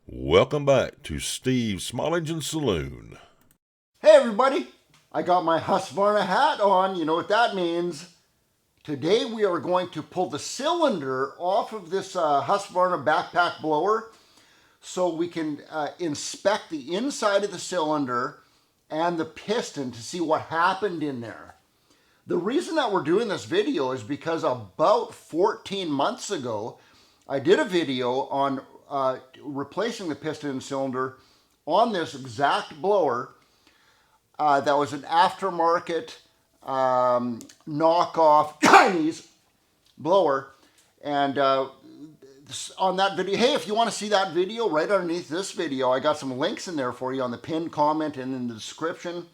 Welcome back to Steve's Small Engine Saloon. Hey everybody, I got my Husqvarna hat on, you know what that means. Today we are going to pull the cylinder off of this Husqvarna backpack blower so we can inspect the inside of the cylinder and the piston to see what happened in there. The reason that we're doing this video is because about 14 months ago, I did a video on replacing the piston and cylinder on this exact blower. That was an aftermarket knockoff Chinese blower. And on that video, hey, if you want to see that video, right underneath this video, I got some links in there for you on the pinned comment and in the description.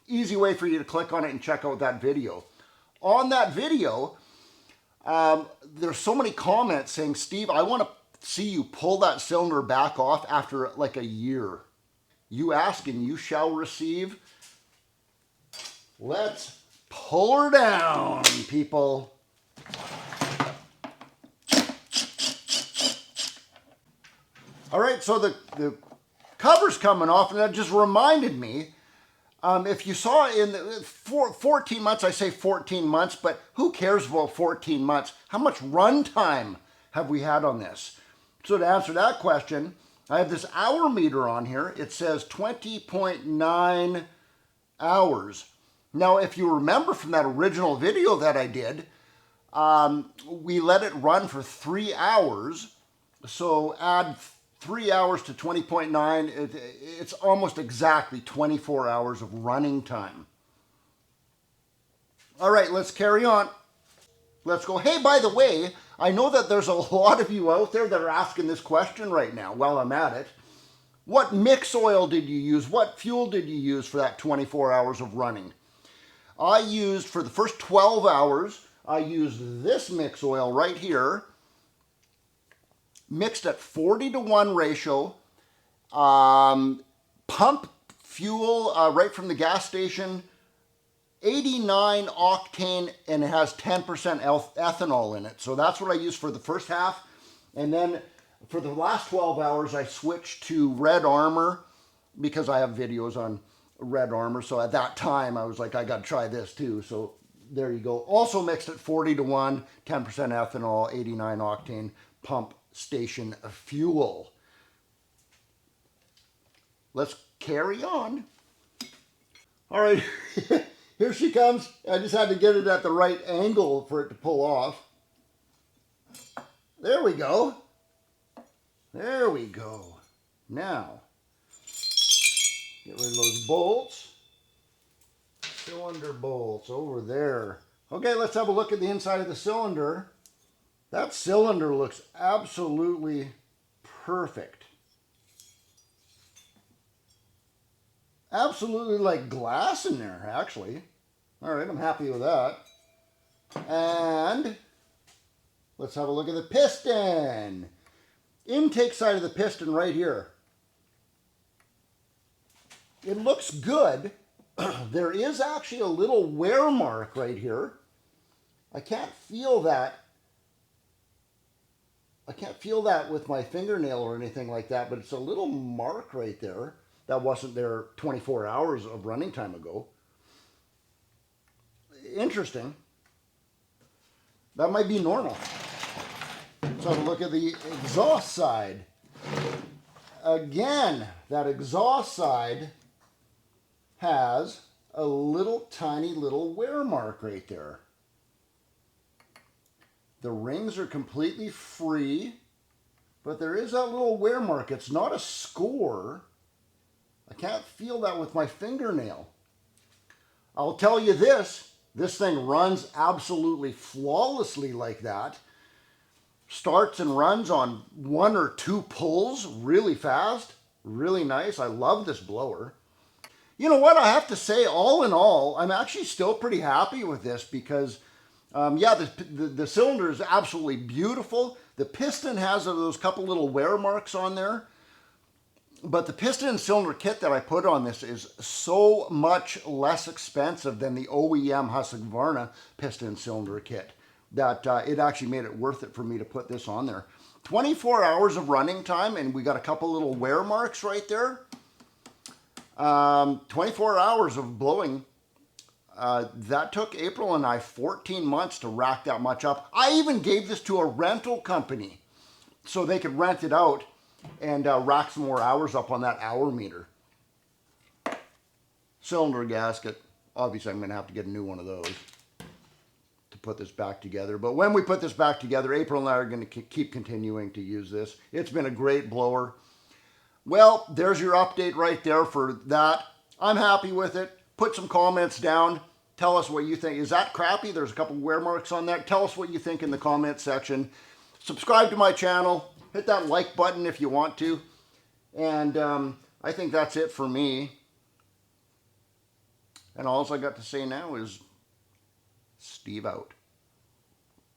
Easy way for you to click on it and check out that video. On that video, there's so many comments saying, Steve, I want to see you pull that cylinder back off after like a year. You ask and you shall receive. Let's pull her down, people. All right, so the cover's coming off, and that just reminded me, if you saw in the 14 months, I say 14 months, but who cares about 14 months? How much run time have we had on this? So to answer that question, I have this hour meter on here. It says 20.9 hours. Now, if you remember from that original video that I did, we let it run for 3 hours. So add 3 hours to 20.9, it's almost exactly 24 hours of running time. All right, let's carry on. Let's go. Hey, by the way, I know that there's a lot of you out there that are asking this question right now while I'm at it. What mix oil did you use? What fuel did you use for that 24 hours of running? I used, for the first 12 hours, I used this mix oil right here, mixed at 40-to-1 ratio, pump fuel right from the gas station, 89 octane, and it has 10% ethanol in it. So that's what I used for the first half. And then for the last 12 hours, I switched to Red Armor because I have videos on Red Armor. So at that time, I was like, I got to try this too. So there you go. Also mixed at 40-to-1, 10% ethanol, 89 octane, pump station fuel. Let's carry on. All right. Here she comes. I just had to get it at the right angle for it to pull off. There we go. There we go. Now, get rid of those bolts. Cylinder bolts over there. Okay, let's have a look at the inside of the cylinder. That cylinder looks absolutely perfect. Absolutely like glass in there, actually. All right, I'm happy with that. And let's have a look at the piston. Intake side of the piston right here. It looks good. There is actually a little wear mark right here. I can't feel that. I can't feel that with my fingernail or anything like that, but it's a little mark right there. That wasn't there 24 hours of running time ago. Interesting. That might be normal. Let's have a look at the exhaust side. Again, that exhaust side has a little tiny little wear mark right there. The rings are completely free, but there is that little wear mark. It's not a score. I can't feel that with my fingernail. I'll tell you this thing runs absolutely flawlessly like that. Starts and runs on 1 or 2 pulls really fast, really nice. I love this blower. You know what, I have to say, all in all, I'm actually still pretty happy with this because, yeah, the cylinder is absolutely beautiful. The piston has those couple little wear marks on there. But the piston and cylinder kit that I put on this is so much less expensive than the OEM Husqvarna piston and cylinder kit that it actually made it worth it for me to put this on there. 24 hours of running time, and we got a couple little wear marks right there. 24 hours of blowing. That took April and I 14 months to rack that much up. I even gave this to a rental company so they could rent it out and rack some more hours up on that hour meter. Cylinder gasket. Obviously, I'm going to have to get a new one of those to put this back together. But when we put this back together, April and I are going to keep continuing to use this. It's been a great blower. Well, there's your update right there for that. I'm happy with it. Put some comments down. Tell us what you think. Is that crappy? There's a couple wear marks on that. Tell us what you think in the comment section. Subscribe to my channel. Hit that like button if you want to. And I think that's it for me. And all I got to say now is Steve out.